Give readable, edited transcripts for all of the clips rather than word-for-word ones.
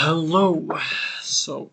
Hello. So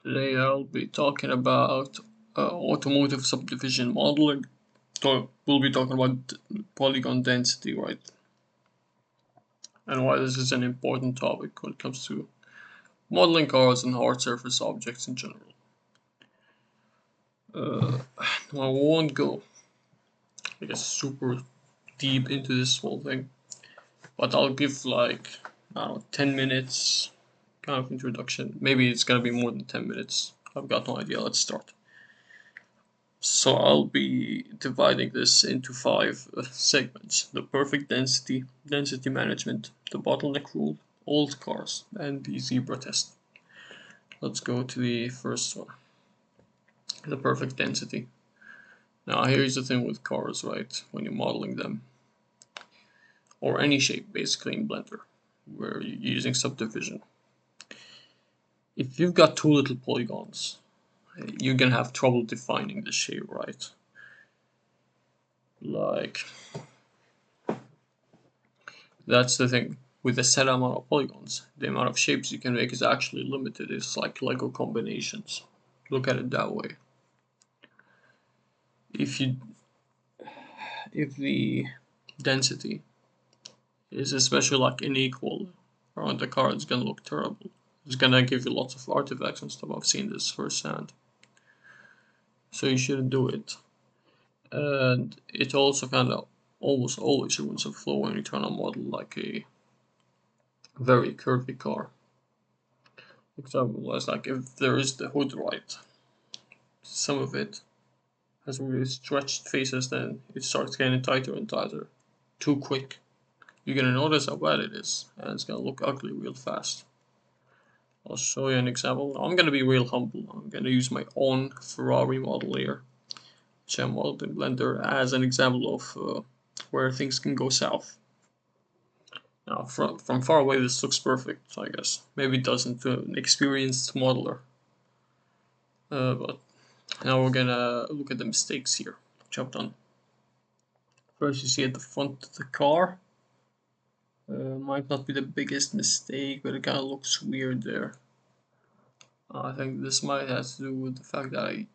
today I'll be talking about automotive subdivision modeling. We'll be talking about polygon density, right? And why this is an important topic when it comes to modeling cars and hard surface objects in general. I won't go, super deep into this whole thing, but I'll give like, I don't know, 10 minutes kind of introduction. Maybe it's gonna be more than 10 minutes. I've got no idea. Let's start. So I'll be dividing this into five segments: the perfect density, density management, the bottleneck rule, old cars, and the zebra test. Let's go to the first one, the perfect density. Now here's the thing with cars, right? When you're modeling them, or any shape basically in Blender, where you're using subdivision. If you've got too little polygons, you're gonna have trouble defining the shape, right? Like, that's the thing. With a set amount of polygons, the amount of shapes you can make is actually limited. It's like Lego combinations. Look at it that way. If the density is especially like unequal around the car, it's gonna look terrible. It's gonna give you lots of artifacts and stuff. I've seen this firsthand. So you shouldn't do it. And it also kind of almost always ruins the flow when you try to model like a very curvy car. Example is like if there is the hood right, some of it has really stretched faces, then it starts getting tighter and tighter. Too quick. You're gonna notice how bad it is, and it's gonna look ugly real fast. I'll show you an example. I'm gonna be real humble. I'm gonna use my own Ferrari model here, which I modeled in Blender, as an example of where things can go south. Now, from far away, this looks perfect, I guess. Maybe it doesn't to an experienced modeler. But now we're gonna look at the mistakes here, which I've done. First, you see at the front of the car. Might not be the biggest mistake, but it kind of looks weird there. I think this might have to do with the fact that I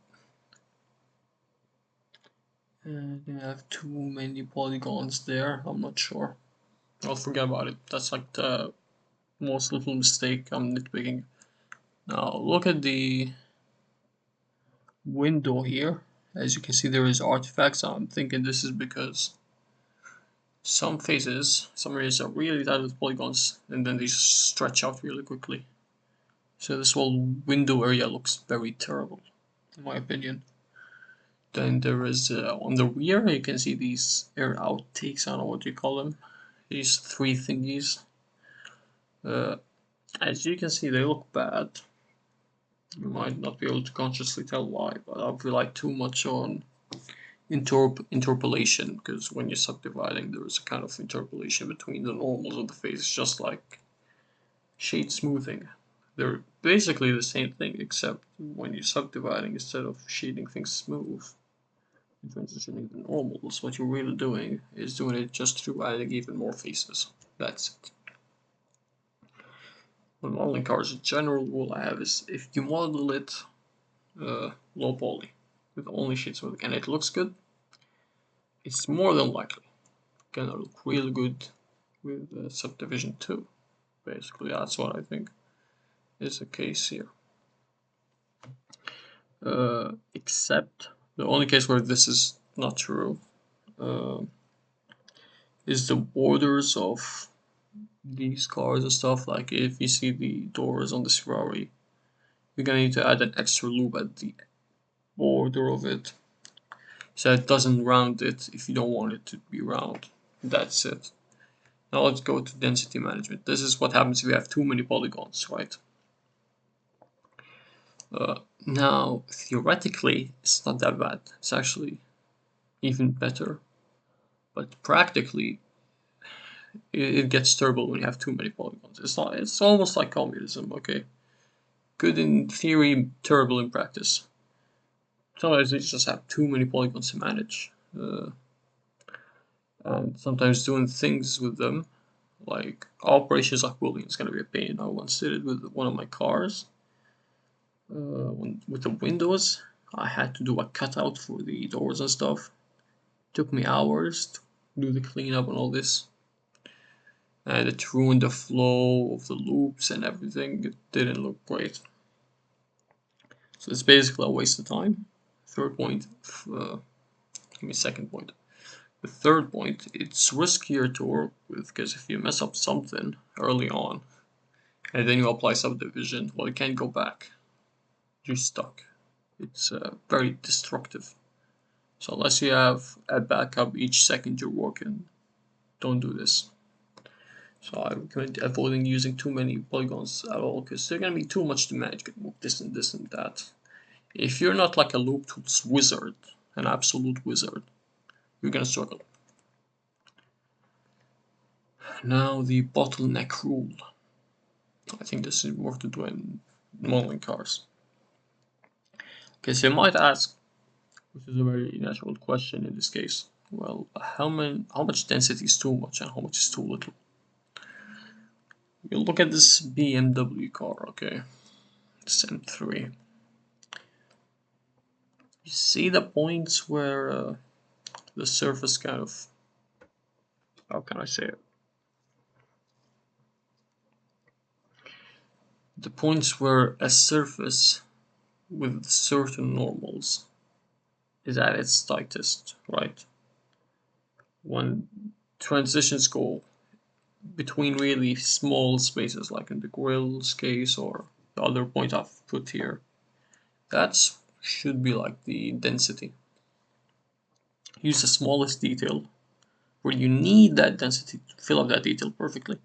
didn't have too many polygons there. I'm not sure. I'll forget about it. That's like the most little mistake I'm nitpicking. Now look at the window here. As you can see, there is artifacts. I'm thinking this is because some areas are really tight with polygons, and then they stretch out really quickly. So this whole window area looks very terrible, in my opinion. Then there is, on the rear, you can see these air outtakes, I don't know what you call them. These three thingies. As you can see, they look bad. You might not be able to consciously tell why, but I've relied too much on interpolation, because when you're subdividing, there is a kind of interpolation between the normals of the face, just like shade smoothing. They're basically the same thing, except when you're subdividing, instead of shading things smooth and transitioning the normals, what you're really doing is doing it just through adding even more faces. That's it. When modeling cars, a general rule I have is if you model it low poly with only shade smoothing and it looks good, it's more than likely gonna look really good with subdivision too. Basically, that's what I think is the case here. Except the only case where this is not true is the borders of these cars and stuff. Like if you see the doors on this Ferrari, you're gonna need to add an extra loop at the border of it, so it doesn't round it if you don't want it to be round. That's it. Now let's go to density management. This is what happens if you have too many polygons, right? Now, theoretically, it's not that bad. It's actually even better. But practically, it gets terrible when you have too many polygons. It's almost like communism, okay? Good in theory, terrible in practice. Sometimes you just have too many polygons to manage. And sometimes doing things with them, like operations like welding is gonna be a pain. I once did it with one of my cars. With the windows, I had to do a cutout for the doors and stuff. It took me hours to do the cleanup and all this, and it ruined the flow of the loops and everything. It didn't look great. So it's basically a waste of time. Third point, second point. The third point, it's riskier to work with because if you mess up something early on and then you apply subdivision, well, you can't go back. You're stuck. It's very destructive. So unless you have a backup each second you're working, don't do this. So I recommend avoiding using too many polygons at all because they're gonna be too much to manage. You can move this and that. If you're not like a loop tools wizard, an absolute wizard, you're gonna struggle. Now the bottleneck rule. I think this is worth to do in modeling cars. Okay, so you might ask, which is a very natural question in this case, well, how much density is too much and how much is too little? You look at this BMW car, okay, this M3. You see the points where the surface kind of, how can I say it? The points where a surface with certain normals is at its tightest, right? When transitions go between really small spaces, like in the grill's case or the other point I've put here, that should be like the density. Use the smallest detail where you need that density to fill up that detail perfectly.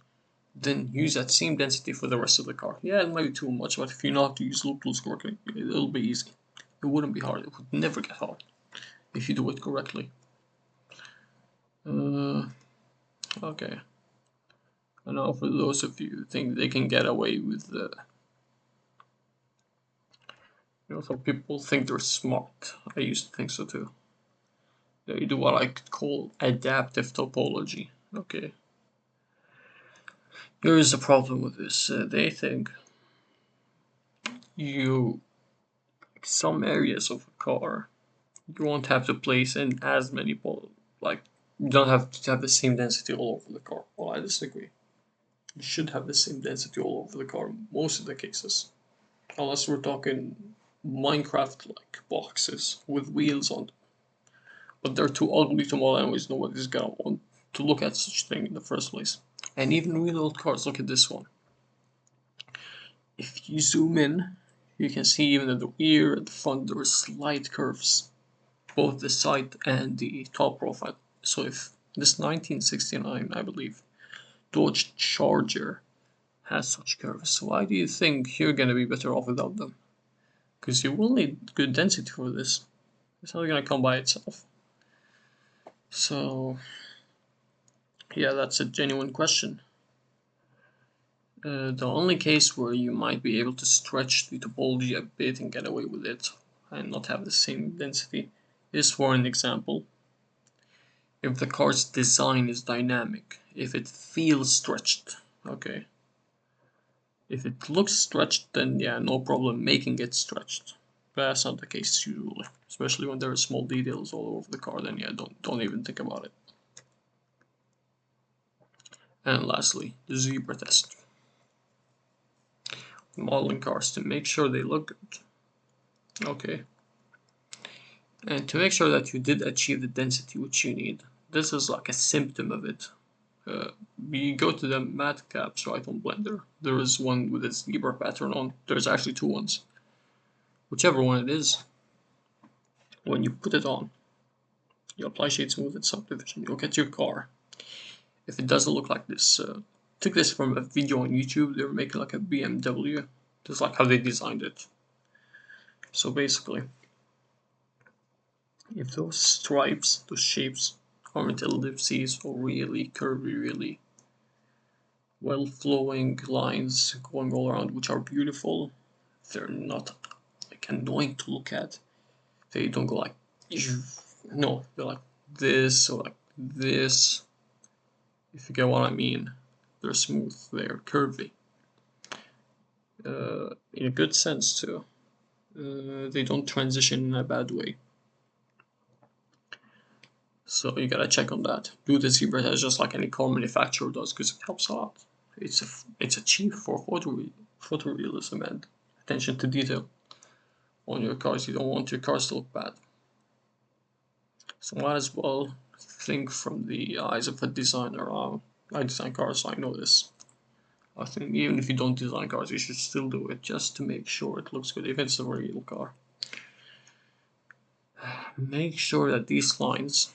Then use that same density for the rest of the car. Yeah, it might be too much, but if you know how to use loop tools correctly, it'll be easy. It wouldn't be hard. It would never get hard if you do it correctly. Okay. And now for those of you who think they can get away with some people think they're smart. I used to think so too. They do what I could call adaptive topology. Okay. There is a problem with this. They think some areas of a car, you won't have to place in as many like you don't have to have the same density all over the car. Well, I disagree. You should have the same density all over the car most of the cases, unless we're talking Minecraft-like boxes with wheels on them. But they're too ugly to model anyways. Nobody's gonna want to look at such thing in the first place. And even real old cars. Look at this one. If you zoom in, you can see even at the rear and the front there are slight curves, both the side and the top profile. So if this 1969, I believe, Dodge Charger has such curves, why do you think you're gonna be better off without them? Because you will need good density for this. It's not gonna come by itself. So yeah, that's a genuine question. The only case where you might be able to stretch the topology a bit and get away with it and not have the same density is, for an example, if the car's design is dynamic, if it feels stretched, okay. If it looks stretched, then yeah, no problem making it stretched. But that's not the case usually, especially when there are small details all over the car. Then yeah, don't even think about it. And lastly, the zebra test. Modeling cars to make sure they look good. Okay. And to make sure that you did achieve the density which you need, this is like a symptom of it. We go to the matte caps right on Blender. There is one with its zebra pattern on. There's actually two ones. Whichever one it is, when you put it on, you apply shade smooth and subdivision. You look at your car. If it doesn't look like this, took this from a video on YouTube. They were making like a BMW. Just like how they designed it. So basically, if those stripes, those shapes, aren't ellipses or really curvy, really well flowing lines going all around, which are beautiful, they're not like annoying to look at. They don't go like no, they're like this or like this, if you get what I mean. They're smooth, they're curvy. In a good sense too. They don't transition in a bad way. So you gotta check on that. Do the zebra test just like any car manufacturer does, because it helps a lot. It's achieved for photorealism and attention to detail on your cars. You don't want your cars to look bad. So might as well think from the eyes of a designer. I design cars, so I know this. I think even if you don't design cars, you should still do it just to make sure it looks good, if it's a real car. Make sure that these lines,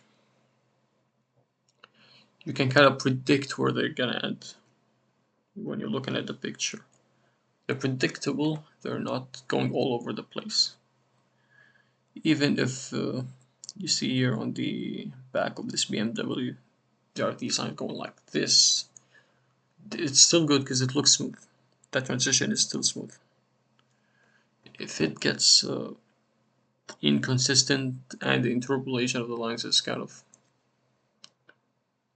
you can kind of predict where they're gonna end when you're looking at the picture. They're predictable, they're not going all over the place. Even if you see here on the back of this BMW, there are these lines going like this. It's still good because it looks smooth. That transition is still smooth. If it gets inconsistent and the interpolation of the lines is kind of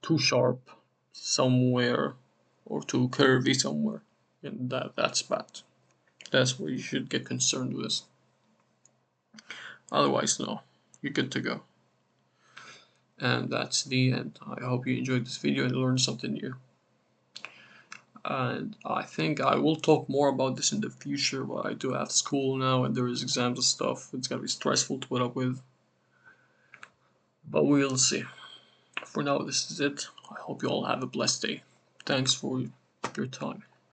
too sharp somewhere or too curvy somewhere, and that's bad. That's where you should get concerned with. Otherwise, no, you're good to go. And that's the end. I hope you enjoyed this video and learned something new. And I think I will talk more about this in the future, but I do have school now and there is exams and stuff. It's gonna be stressful to put up with, but we'll see. For now, this is it. I hope you all have a blessed day. Thanks for your time.